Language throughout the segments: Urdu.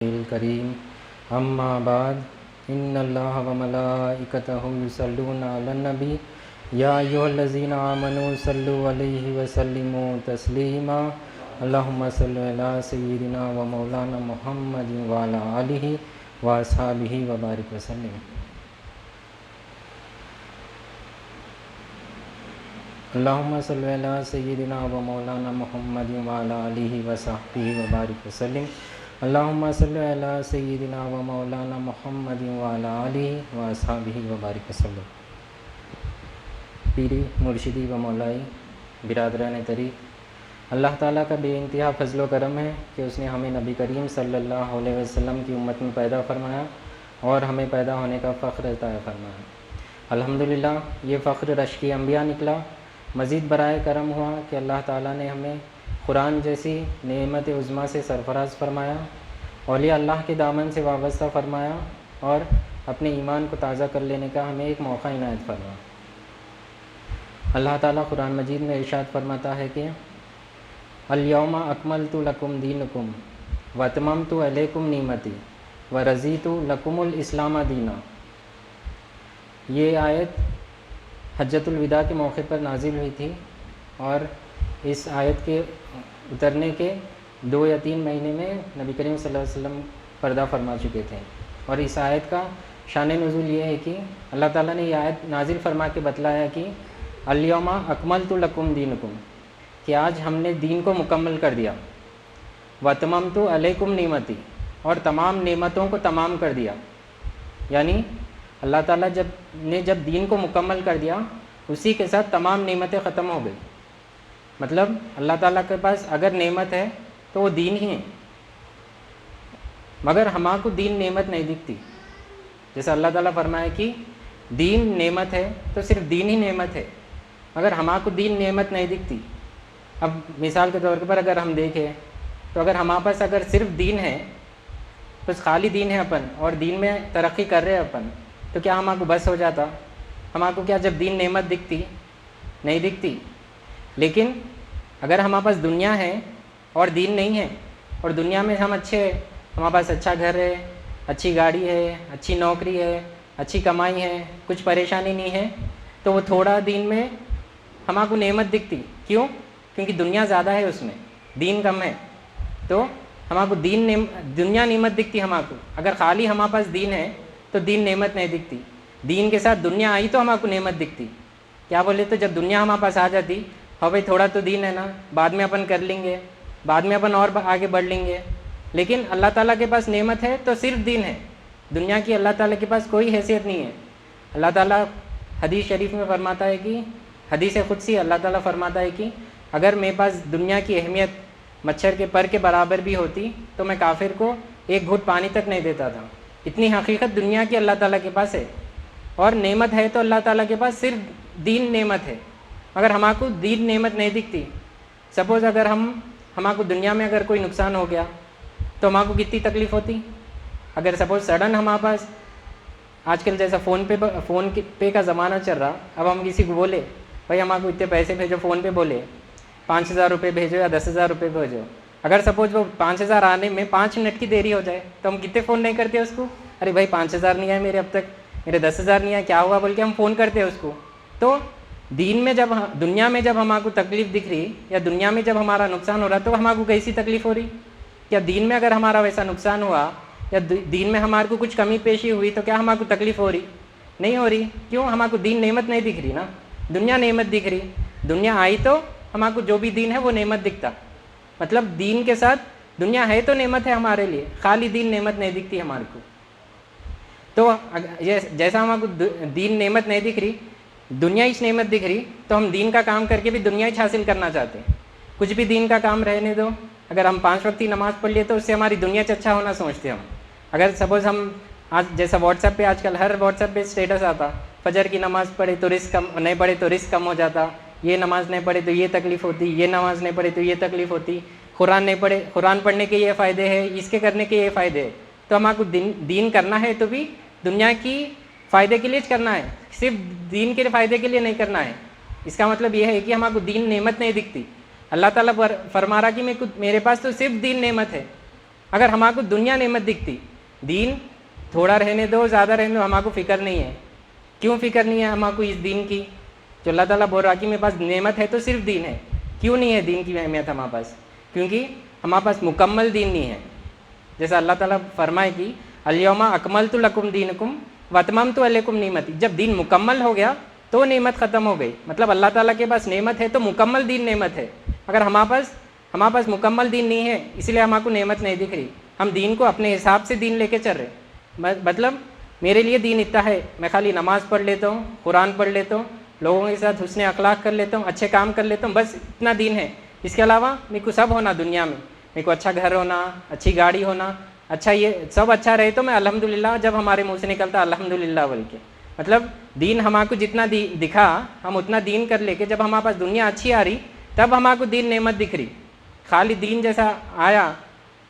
الکریم اما بعد ان اللہ وملائکتہ یصلون علی النبی یا ایھا الذین آمنوا صلوا علیہ وسلموا تسلیما اللہم صلی علی سیدنا و مولانا محمد وعلی آلہ واصحابہ وبارک وسلم۔ اللہم صلی علی سیدنا و مولانا محمد وعلی آلہ وصحبہ وبارک وسلم۔ اللہم صلی علی سیدنا و مولانا محمد وعلی آلہ واصحابہ وبارک وسلم۔ پیری مرشدی و مولائی برادران طریق، اللہ تعالیٰ کا بے انتہا فضل و کرم ہے کہ اس نے ہمیں نبی کریم صلی اللہ علیہ وسلم کی امت میں پیدا فرمایا اور ہمیں پیدا ہونے کا فخر عطا فرمایا۔ الحمدللہ یہ فخر رشک انبیاء نکلا۔ مزید برائے کرم ہوا کہ اللہ تعالیٰ نے ہمیں قرآن جیسی نعمت عظمیٰ سے سرفراز فرمایا، اولیاء اللہ کے دامن سے وابستہ فرمایا اور اپنے ایمان کو تازہ کر لینے کا ہمیں ایک موقع عنایت فرمایا۔ اللہ تعالیٰ قرآن مجید میں ارشاد فرماتا ہے کہ الیوم اکملت لکم دینکم واتممت علیکم نعمتی ورضیت لکم الاسلام دینا۔ یہ آیت حجۃ الوداع کے موقع پر نازل ہوئی تھی اور اس آیت کے اترنے کے 2 یا 3 مہینے میں نبی کریم صلی اللہ علیہ وسلم پردہ فرما چکے تھے، اور اس آیت کا شان نزول یہ ہے کہ اللہ تعالیٰ نے یہ آیت نازل فرما کے بتلایا کہ الیوم اکملت لکم دینکم، کہ آج ہم نے دین کو مکمل کر دیا، واتممت علیکم نعمتی، اور تمام نعمتوں کو تمام کر دیا۔ یعنی اللہ تعالیٰ جب دین کو مکمل کر دیا، اسی کے ساتھ تمام نعمتیں ختم ہو گئی۔ مطلب اللہ تعالیٰ کے پاس اگر نعمت ہے تو وہ دین ہی ہے، مگر ہمارے کو دین نعمت نہیں دکھتی۔ جیسا اللہ تعالیٰ فرمایا کہ دین نعمت ہے تو صرف دین ہی نعمت ہے، مگر ہمارے کو دین نعمت نہیں دکھتی۔ اب مثال کے طور پر اگر ہم دیکھیں تو اگر ہمارے پاس اگر صرف دین ہے، تو خالی دین ہے اپن اور دین میں ترقی کر رہے اپن، تو کیا ہمارے کو بس ہو جاتا؟ ہمارے کو کیا جب دین نعمت دکھتی؟ نہیں دکھتی۔ لیکن اگر ہمارے پاس دنیا ہے اور دین نہیں ہے، اور دنیا میں ہم اچھے ہیں، ہمارے پاس اچھا گھر ہے، اچھی گاڑی ہے، اچھی نوکری ہے، اچھی کمائی ہے، کچھ پریشانی نہیں ہے، تو وہ تھوڑا دین میں ہمارے کو نعمت دکھتی۔ کیوں؟ کیونکہ دنیا زیادہ ہے، اس میں دین کم ہے، تو ہمارے کو دنیا نعمت دکھتی ہمارے کو۔ اگر خالی ہمارے پاس دین ہے تو دین نعمت نہیں دکھتی، دین کے ساتھ دنیا آئی تو ہمارے کو نعمت دکھتی۔ کیا بولے تو جب دنیا ہمارے پاس آ جاتی، ہاں بھائی تھوڑا تو دین ہے نا، بعد میں اپن کر لیں گے، بعد میں اپن اور آگے بڑھ لیں گے۔ لیکن اللہ تعالیٰ کے پاس نعمت ہے تو صرف دین ہے، دنیا کی اللہ تعالیٰ کے پاس کوئی حیثیت نہیں ہے۔ اللہ تعالیٰ حدیث شریف میں فرماتا ہے کہ حدیث قدسی اللہ تعالیٰ فرماتا ہے کہ اگر میرے پاس دنیا کی اہمیت مچھر کے پر کے برابر بھی ہوتی تو میں کافر کو ایک گھٹ پانی تک نہیں دیتا تھا۔ اتنی حقیقت دنیا کی اللہ تعالیٰ کے پاس ہے، اور نعمت ہے تو اللہ تعالیٰ کے پاس صرف دین نعمت ہے، مگر ہمارے کو دین نعمت نہیں دکھتی۔ سپوز اگر ہمارے کو دنیا میں اگر کوئی نقصان ہو گیا تو ہمارے کو کتنی تکلیف ہوتی؟ اگر سپوز سڈن ہمارے پاس آج کل جیسا فون پے کا زمانہ چل رہا، اب ہم کسی کو بولے بھائی ہمارے کو اتنے پیسے بھیجو، فون پہ بولے 5,000 روپے بھیجو یا 10,000 روپے بھیجو، اگر سپوز وہ 5,000 آنے میں 5 منٹ کی دیری ہو جائے تو ہم کتنے فون نہیں کرتے اس کو؟ ارے بھائی 5,000 نہیں آئے میرے اب تک، میرے 10,000 نہیں آئے، کیا ہوا بول کے ہم فون کرتے ہیں اس کو۔ تو دنیا میں جب ہمارے کو تکلیف دکھ رہی یا دنیا میں جب ہمارا نقصان ہو رہا تو ہمارے کو کیسی تکلیف ہو رہی؟ کیا دین میں اگر ہمارا ویسا نقصان ہوا یا دین میں ہمارے کو کچھ کمی پیشی ہوئی تو کیا ہمارے کو تکلیف ہو رہی؟ نہیں ہو رہی۔ کیوں؟ ہمارے کو دین نعمت نہیں دکھ رہی نا، دنیا نعمت دکھ رہی۔ دنیا آئی تو ہمارے کو جو بھی دین ہے وہ نعمت دکھتا۔ مطلب دین کے ساتھ دنیا ہے تو نعمت ہے ہمارے لیے، خالی دین نعمت نہیں دکھتی ہمارے کو۔ تو جیسا ہمارے کو دین نعمت نہیں دکھ رہی، دنیا ہی نعمت دکھ رہی، تو ہم دین کا کام کر کے بھی دنیا ہی حاصل کرنا چاہتے ہیں۔ کچھ بھی دین کا کام رہنے دو، اگر ہم 5 وقت کی نماز پڑھ لیے تو اس سے ہماری دنیا سے اچھا ہونا سوچتے ہم۔ اگر سپوز ہم آج جیسا واٹس ایپ پہ آج کل ہر واٹس ایپ پہ اسٹیٹس آتا، فجر کی نماز پڑھے تو رزق کم، نہیں پڑھے تو رزق کم ہو جاتا، یہ نماز نہیں پڑھے تو یہ تکلیف ہوتی، یہ نماز نہیں پڑھے تو یہ تکلیف ہوتی، قرآن نہیں پڑھے، قرآن پڑھنے کے یہ فائدے ہیں، اس کے کرنے کے یہ فائدے ہیں۔ تو ہمارے کو دین کرنا ہے تو بھی دنیا کی فائدے کے لیے کرنا ہے، صرف دین کے فائدے کے لیے نہیں کرنا ہے۔ اس کا مطلب یہ ہے کہ ہمارے کو دین نعمت نہیں دکھتی۔ اللہ تعالیٰ فرما رہا کہ میرے پاس تو صرف دین نعمت ہے، اگر ہمارے کو دنیا نعمت دکھتی، دین تھوڑا رہنے دو زیادہ رہنے دو، ہمارے کو فکر نہیں ہے. کیوں فکر نہیں ہے ہمارے کو اس دین کی؟ جو اللہ تعالیٰ بول رہا کہ میرے پاس نعمت ہے تو صرف دین ہے. کیوں نہیں ہے دین کی اہمیت ہمارے پاس؟ کیونکہ ہمارے پاس مکمل دین نہیں ہے. جیسا اللہ تعالیٰ فرمائے کہ الیوم اکملت لکم دینکم واتممت علیکم نعمتی، جب دین مکمل ہو گیا تو نعمت ختم ہو گئی. مطلب اللہ تعالیٰ کے پاس نعمت ہے تو مکمل دین نعمت ہے. اگر ہمارے پاس مکمل دین نہیں ہے اس لیے ہمارے کو نعمت نہیں دکھ رہی. ہم دین کو اپنے حساب سے دین لے کے چل رہے. مطلب میرے لیے دین اتنا ہے، میں خالی نماز پڑھ لیتا ہوں، قرآن پڑھ لیتا ہوں، لوگوں کے ساتھ حسن اخلاق کر لیتا ہوں، اچھے کام کر لیتا ہوں، بس اتنا دین ہے. اس کے علاوہ میرے کو سب ہونا دنیا میں، میرے کو اچھا گھر ہونا، اچھی گاڑی ہونا، اچھا یہ سب اچھا رہے تو میں الحمدللہ، جب ہمارے منہ سے نکلتا الحمدللہ بول کے. مطلب دین ہمارے کو جتنا دکھا ہم اتنا دین کر لے کے جب ہمارے پاس دنیا اچھی آ رہی تب ہمارے کو دین نعمت دکھ رہی. خالی دین جیسا آیا،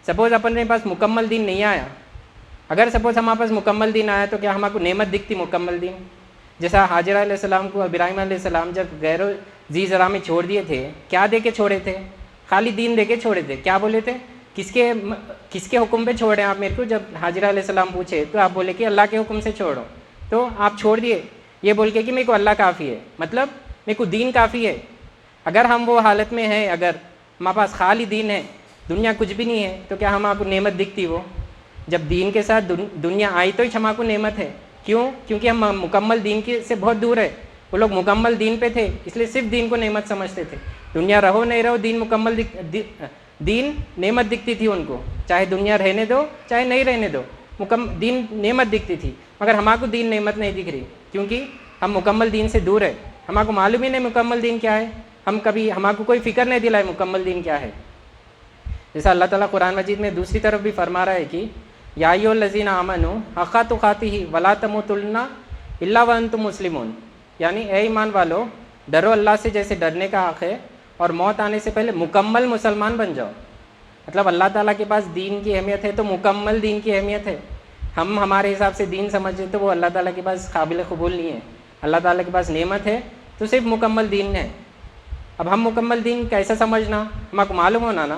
سپوز اپنے پاس مکمل دین نہیں آیا، اگر سپوز ہمارے پاس مکمل دین آیا تو کیا ہمارے کو نعمت دکھتی مکمل دین؟ جیسا حاجرہ علیہ السلام کو ابراہیم علیہ السلام جب غیر ذی زرع میں چھوڑ دیے تھے، کیا دے کے چھوڑے تھے؟ خالی دین دے کے چھوڑے تھے. کیا بولے تھے؟ کس کے حکم پہ چھوڑے آپ میرے کو؟ جب حاجرہ علیہ السلام پوچھے تو آپ بولے کہ اللہ کے حکم سے چھوڑو. تو آپ چھوڑ دیے یہ بول کے کہ میرے کو اللہ کافی ہے، مطلب میرے کو دین کافی ہے. اگر ہم وہ حالت میں ہیں، اگر ہمارے پاس خالی دین ہے، دنیا کچھ بھی نہیں ہے، تو کیا ہمارے کو نعمت دکھتی؟ وہ جب دین کے ساتھ دنیا آئی تو ہمارے کو نعمت ہے. کیوں؟ کیونکہ ہم مکمل دین سے بہت دور ہے. وہ لوگ مکمل دین پہ تھے اس لیے صرف دین کو نعمت سمجھتے تھے. دنیا رہو نہیں رہو دین مکمل دین نعمت دکھتی تھی ان کو، چاہے دنیا رہنے دو چاہے نہیں رہنے دو، دین نعمت دکھتی تھی. مگر ہمارے کو دین نعمت نہیں دکھ رہی کیونکہ ہم مکمل دین سے دور ہے. ہمارے کو معلوم ہی نہیں مکمل دین کیا ہے. ہمارے کو کوئی فکر نہیں دلائے مکمل دین کیا ہے. جیسا اللہ تعالیٰ قرآن مجید میں دوسری طرف بھی فرما رہا ہے کہ یا ایھا الذین آمنوا حق تقاتہ ولا تموتن الا وانتم مسلمون، یعنی اے ایمان والو ڈرو اللہ سے جیسے ڈرنے کا حق ہے اور موت آنے سے پہلے مکمل مسلمان بن جاؤ. مطلب اللہ تعالیٰ کے پاس دین کی اہمیت ہے تو مکمل دین کی اہمیت ہے. ہم ہمارے حساب سے دین سمجھے تو وہ اللہ تعالیٰ کے پاس قابل قبول نہیں ہے. اللہ تعالیٰ کے پاس نعمت ہے تو صرف مکمل دین ہے. اب ہم مکمل دین کیسا سمجھنا؟ ہمارے کو معلوم ہونا نا،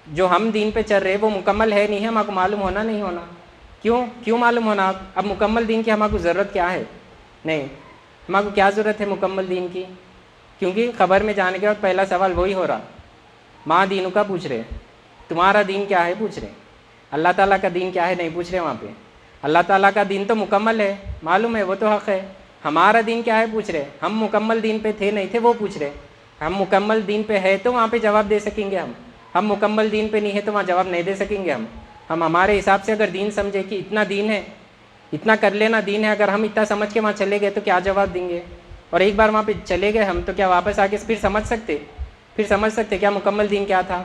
جو ہم دین پہ چل رہے وہ مکمل ہے نہیں ہے، ہمارے کو معلوم ہونا نہیں ہونا. کیوں معلوم ہونا؟ اب مکمل دین کی ہمارے کو ضرورت کیا ہے؟ نہیں، ہمارے کو کیا ضرورت ہے مکمل دین کی؟ کیونکہ خبر میں جانے کے بعد پہلا سوال وہی ہو رہا، ماں دینوں کا پوچھ رہے، تمہارا دین کیا ہے پوچھ رہے. اللہ تعالیٰ کا دین کیا ہے نہیں پوچھ رہے وہاں پہ. اللہ تعالیٰ کا دین تو مکمل ہے، معلوم ہے، وہ تو حق ہے. ہمارا دین کیا ہے پوچھ رہے. ہم مکمل دین پہ تھے نہیں تھے وہ پوچھ رہے. ہم مکمل دین پہ ہے تو وہاں پہ جواب دے سکیں گے. ہم مکمل دین پہ نہیں ہے تو وہاں جواب نہیں دے سکیں گے. ہم ہمارے حساب سے اگر دین سمجھے کہ اتنا دین ہے، اتنا کر لینا دین ہے، اگر ہم اتنا سمجھ کے وہاں چلے گئے تو کیا جواب دیں گے؟ اور ایک بار وہاں پہ چلے گئے ہم تو کیا واپس آ کے پھر سمجھ سکتے کیا مکمل دین کیا تھا؟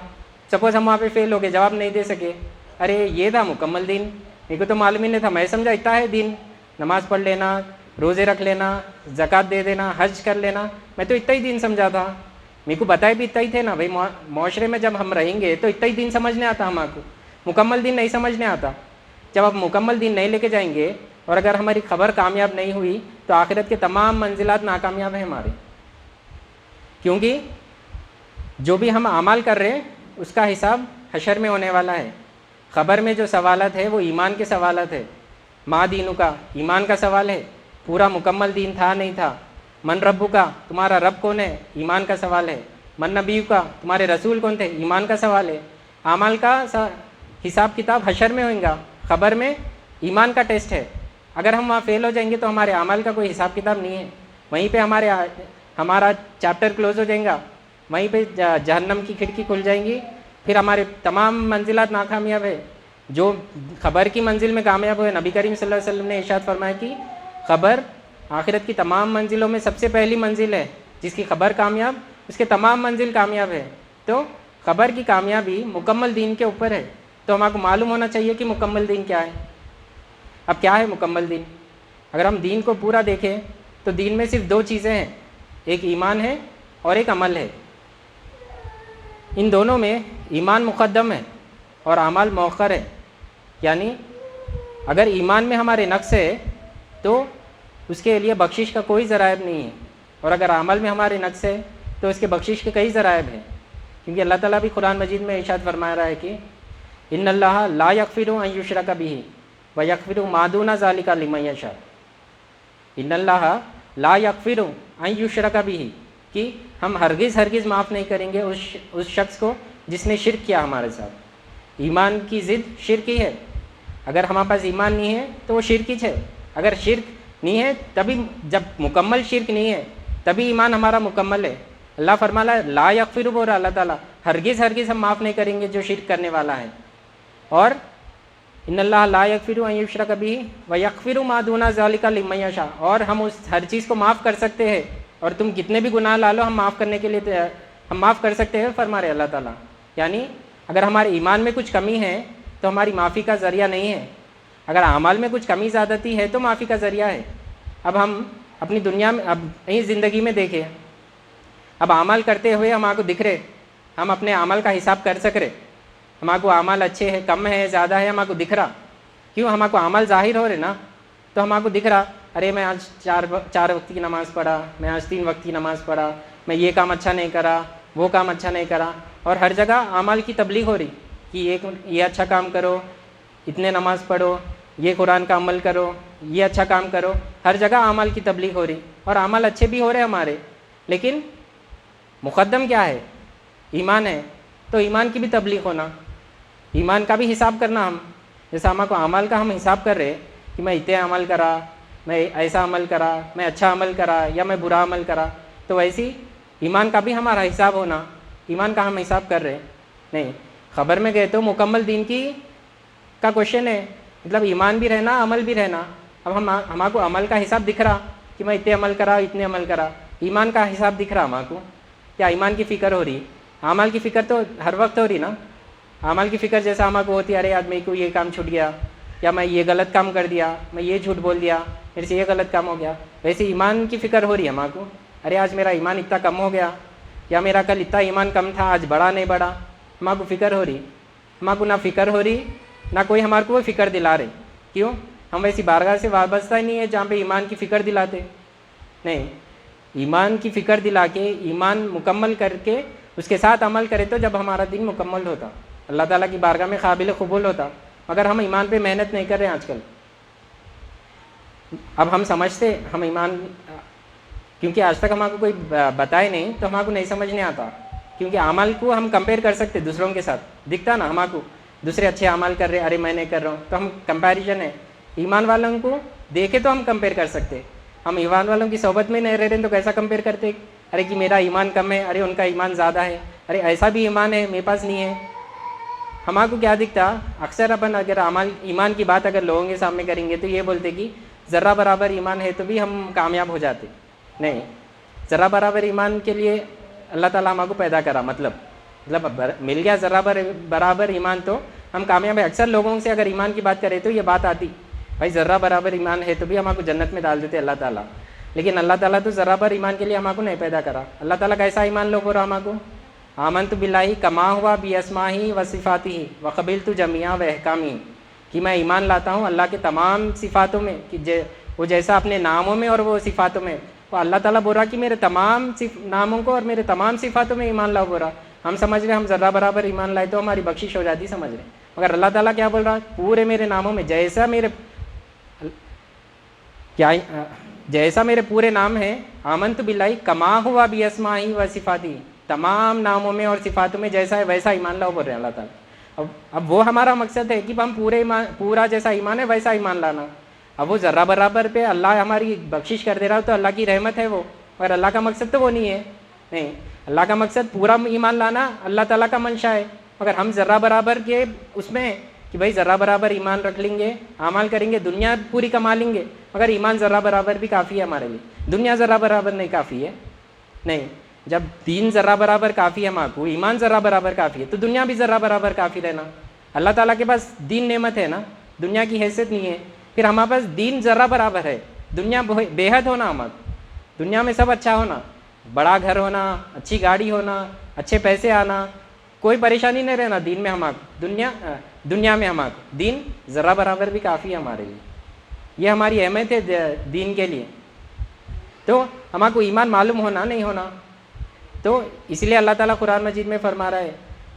سپوز ہم وہاں پہ فیل ہو گئے، جواب نہیں دے سکے، ارے یہ تھا مکمل دین، میرے کو تو معلوم ہی نہیں تھا، میں سمجھا اتنا ہے دین، نماز پڑھ لینا، روزے رکھ لینا، زکوٰۃ دے دینا، حج کر لینا، میں تو اتنا ہی دین سمجھا تھا. میرے کو بتائے بھی اتنا ہی تھے نا بھائی. معاشرے میں جب ہم رہیں گے تو اتنا ہی دین سمجھنے آتا ہمارے کو، مکمل دین نہیں سمجھنے آتا. جب آپ مکمل دین نہیں لے کے جائیں گے اور اگر ہماری خبر کامیاب نہیں ہوئی تو آخرت کے تمام منزلات ناکامیاب ہیں ہمارے. کیونکہ جو بھی ہم اعمال کر رہے ہیں اس کا حساب حشر میں ہونے والا ہے. خبر میں جو سوالات ہے وہ ایمان کے سوالات ہے. ماں دینوں کا ایمان کا سوال ہے، پورا مکمل دین تھا نہیں تھا. من ربو کا تمہارا رب کون ہے، ایمان کا سوال ہے. من نبیو کا تمہارے رسول کون تھے، ایمان کا سوال ہے. اعمال کا حساب کتاب حشر میں ہوئے گا، خبر میں ایمان کا ٹیسٹ ہے. اگر ہم وہاں فیل ہو جائیں گے تو ہمارے اعمال کا کوئی حساب کتاب نہیں ہے. وہیں پہ ہمارا چیپٹر کلوز ہو جائیں گا، وہیں پہ جہنم کی کھڑکی کھل جائیں گی. پھر ہمارے تمام منزلات ناکامیاب ہے. جو خبر کی منزل میں کامیاب ہوئے، نبی کریم صلی اللہ علیہ وسلم نے ارشاد فرمایا کہ خبر آخرت کی تمام منزلوں میں سب سے پہلی منزل ہے. جس کی خبر کامیاب اس کے تمام منزل کامیاب ہے. تو خبر کی کامیابی مکمل دین کے اوپر ہے. تو ہمارے کو معلوم ہونا چاہیے کہ مکمل دین کیا ہے. اب کیا ہے مکمل دین؟ اگر ہم دین کو پورا دیکھیں تو دین میں صرف دو چیزیں ہیں، ایک ایمان ہے اور ایک عمل ہے. ان دونوں میں ایمان مقدم ہے اور اعمال مؤخر ہے. یعنی اگر ایمان میں ہمارے نقص ہے تو اس کے لیے بخشش کا کوئی ذرائع نہیں ہے، اور اگر عمل میں ہمارے نقص ہے تو اس کے بخشش کے کئی ذرائع ہیں. کیونکہ اللہ تعالیٰ بھی قرآن مجید میں ارشاد فرما رہا ہے کہ ان اللہ لا یغفر ان یشرک بہ ویغفر ما دون ذلک لمن یشاء. ان اللہ لا یغفر ان یشرک بہ کہ ہم ہرگز معاف نہیں کریں گے اس شخص کو جس نے شرک کیا ہمارے ساتھ. ایمان کی ضد شرک ہی ہے. اگر ہمارے پاس ایمان نہیں ہے تو وہ شرک ہی ہے. اگر شرک نہیں ہے تبھی، جب مکمل شرک نہیں ہے تبھی ایمان ہمارا مکمل ہے. اللہ فرمایا لا یغفر بول رہا اللہ تعالیٰ، ہرگز ہم معاف نہیں کریں گے جو شرک کرنے والا ہے. اور ان اللہ لا یغفر ان یشرک بہ ویغفر ما دون ذلک لمن یشاء، اور ہم اس ہر چیز کو معاف کر سکتے ہیں، اور تم کتنے بھی گناہ لا لو ہم معاف کرنے کے لیے ہم معاف کر سکتے ہیں فرما رہے اللہ تعالیٰ. یعنی اگر ہمارے ایمان میں کچھ کمی ہے تو ہماری معافی کا ذریعہ نہیں ہے. اگر اعمال میں کچھ کمی زیادتی ہے تو معافی کا ذریعہ ہے. اب ہم اپنی دنیا میں، اب یہیں زندگی میں دیکھیں، اب اعمال کرتے ہوئے ہمارے کو دکھ رہے، ہم اپنے اعمال کا حساب کر سک رہے، ہمارے کو اعمال اچھے ہیں، کم ہے، زیادہ ہے، ہمارے کو دکھ رہا. کیوں؟ ہمارے کو اعمال ظاہر ہو رہے نا، تو ہمارے کو دکھ رہا، ارے میں آج چار وقت کی نماز پڑھا، میں آج 3 وقت کی نماز پڑھا، میں یہ کام اچھا نہیں کرا، وہ کام اچھا نہیں کرا. اور ہر جگہ اعمال کی تبلیغ ہو رہی کہ یہ اچھا کام کرو، اتنے نماز پڑھو، یہ قرآن کا عمل کرو، یہ اچھا کام کرو. ہر جگہ اعمال کی تبلیغ ہو رہی، اور اعمال اچھے بھی ہو رہے ہمارے، لیکن مقدم کیا ہے؟ ایمان ہے. تو ایمان کی بھی تبلیغ ہونا، ایمان کا بھی حساب کرنا. ہم جیسا ہمارے کو اعمال کا ہم حساب کر رہے کہ میں اتنے عمل کرا، میں ایسا عمل کرا، میں اچھا عمل کرا یا میں برا عمل کرا، تو ویسی ایمان کا بھی ہمارا حساب ہونا. ایمان کا ہم حساب کر رہے نہیں. خبر میں گئے تو مکمل دین کا کوشچن ہے، مطلب ایمان بھی رہنا، عمل بھی رہنا. اب ہمارے کو عمل کا حساب دکھ رہا کہ میں اتنے عمل کرا، اتنے عمل کرا. ایمان کا حساب دکھ رہا ہمارے کو، کیا ایمان کی فکر ہو رہی؟ اعمال کی فکر تو ہر وقت ہو رہی نا. اعمال کی فکر جیسا ہمارے کو ہوتی ہے، ارے آج میرے کو یہ کام چھوٹ گیا، یا میں یہ غلط کام کر دیا، میں یہ جھوٹ بول دیا، میرے سے یہ غلط کام ہو گیا. ویسے ایمان کی فکر ہو رہی ہے ہمارے کو، ارے آج میرا ایمان اتنا کم ہو گیا، یا میرا کل اتنا ایمان کم تھا، آج بڑا نہیں بڑا. ہمارے کو فکر ہو رہی. ہمارے کو نہ فکر ہو رہی، نہ کوئی ہمارے کو وہ فکر دلا رہے. کیوں؟ ہم ویسی بارگاہ سے وابستہ ہی نہیں ہے جہاں پہ ایمان کی فکر دلاتے. نہیں، ایمان کی فکر دلا کے، ایمان مکمل کر کے اس کے ساتھ عمل کرے تو جب ہمارا دین مکمل ہوتا، اللہ تعالیٰ کی بارگاہ میں قابل قبول ہوتا. مگر ہم ایمان پہ محنت نہیں کر رہے ہیں آج کل. اب ہم سمجھتے ہم ایمان، کیونکہ آج تک ہمارے کو کوئی بتائے نہیں تو ہمارے کو نہیں سمجھنے آتا. کیونکہ اعمال کو ہم کمپیئر کر سکتے دوسروں کے ساتھ، دکھتا نا ہمارے کو دوسرے اچھے اعمال کر رہے، ارے میں نہیں کر رہا ہوں، تو ہم کمپیریزن ہے. ایمان والوں کو دیکھے تو ہم کمپیئر کر سکتے. ہم ایمان والوں کی صحبت میں نہیں رہ رہے تو کیسا کمپیئر کرتے؟ ارے کہ میرا ایمان کم ہے، ارے ان کا ایمان زیادہ ہے، ارے ایسا بھی ایمان ہے میرے پاس نہیں ہے. ہمارے کو کیا دکھتا؟ اکثر اپن اگر ایمان کی بات اگر لوگوں کے سامنے کریں گے تو یہ بولتے کہ ذرہ برابر ایمان ہے تو بھی ہم کامیاب ہو جاتے. نہیں، ذرہ برابر ایمان کے لیے اللہ تعالیٰ ہمارے کو پیدا کرا، مطلب مل گیا ذرہ برابر ایمان تو ہم کامیاب ہیں. اکثر لوگوں سے اگر ایمان کی بات کریں تو یہ بات آتی، بھائی ذرہ برابر ایمان ہے تو بھی ہمارے کو جنت میں ڈال دیتے اللہ تعالیٰ. لیکن اللہ تعالیٰ تو ذرہ بر ایمان کے لیے ہمارے کو نہیں پیدا کرا. اللہ تعالیٰ کیسا ایمان لوگ ہو رہا ہمارے کو؟ آمنت باللہ کما ہوا باسمائہ و صفاتہ وقبلت جمیع و احکامہ، کہ میں ایمان لاتا ہوں اللہ کے تمام صفاتوں میں، کہ وہ جیسا اپنے ناموں میں اور وہ صفاتوں میں. وہ اللہ تعالیٰ بول رہا کہ میرے تمام ناموں کو اور میرے تمام صفاتوں میں ایمان لاؤ بول رہا. ہم سمجھ رہے ہم ذرہ برابر ایمان لائے تو ہماری بخشش ہو جاتی، سمجھ رہے. مگر اللہ تعالیٰ کیا بول رہا؟ پورے میرے ناموں میں جیسا میرے پورے نام ہے، آمنت باللہ کما ہوا باسمائہ و صفاتہ، تمام ناموں میں اور صفاتوں میں جیسا ہے ویسا ایمان لاؤ بول رہے ہیں اللہ تعالیٰ. اب وہ ہمارا مقصد ہے کہ ہم پورا جیسا ایمان ہے ویسا ایمان لانا. اب وہ ذرہ برابر پہ اللہ ہماری بخشش کر دے رہا ہو تو اللہ کی رحمت ہے وہ، اور اللہ کا مقصد تو وہ نہیں ہے. نہیں، اللہ کا مقصد پورا ایمان لانا اللہ تعالیٰ کا منشا ہے. مگر ہم ذرہ برابر کے اس میں کہ بھائی ذرہ برابر ایمان رکھ لیں گے، اعمال کریں گے، دنیا پوری کما لیں گے، مگر ایمان ذرہ برابر بھی کافی ہے ہمارے لیے. دنیا ذرہ برابر نہیں کافی ہے. نہیں، جب دین ذرہ برابر کافی ہے ہمارے کو، ایمان ذرہ برابر کافی ہے، تو دنیا بھی ذرہ برابر کافی رہنا. اللہ تعالیٰ کے پاس دین نعمت ہے نا، دنیا کی حیثیت نہیں ہے. پھر ہمارے پاس دین ذرہ برابر ہے، دنیا بے حد ہونا. ہمارا دنیا میں سب اچھا ہونا، بڑا گھر ہونا، اچھی گاڑی ہونا، اچھے پیسے آنا، کوئی پریشانی نہیں رہنا دین میں. ہمارا دنیا میں ہمارا دین ذرہ برابر بھی کافی ہے ہمارے لیے. یہ ہماری اہمیت ہے دین کے لیے. تو ہمارا کو ایمان معلوم ہونا نہیں ہونا، تو اس لیے اللہ تعالیٰ قرآن مجید میں فرما رہا ہے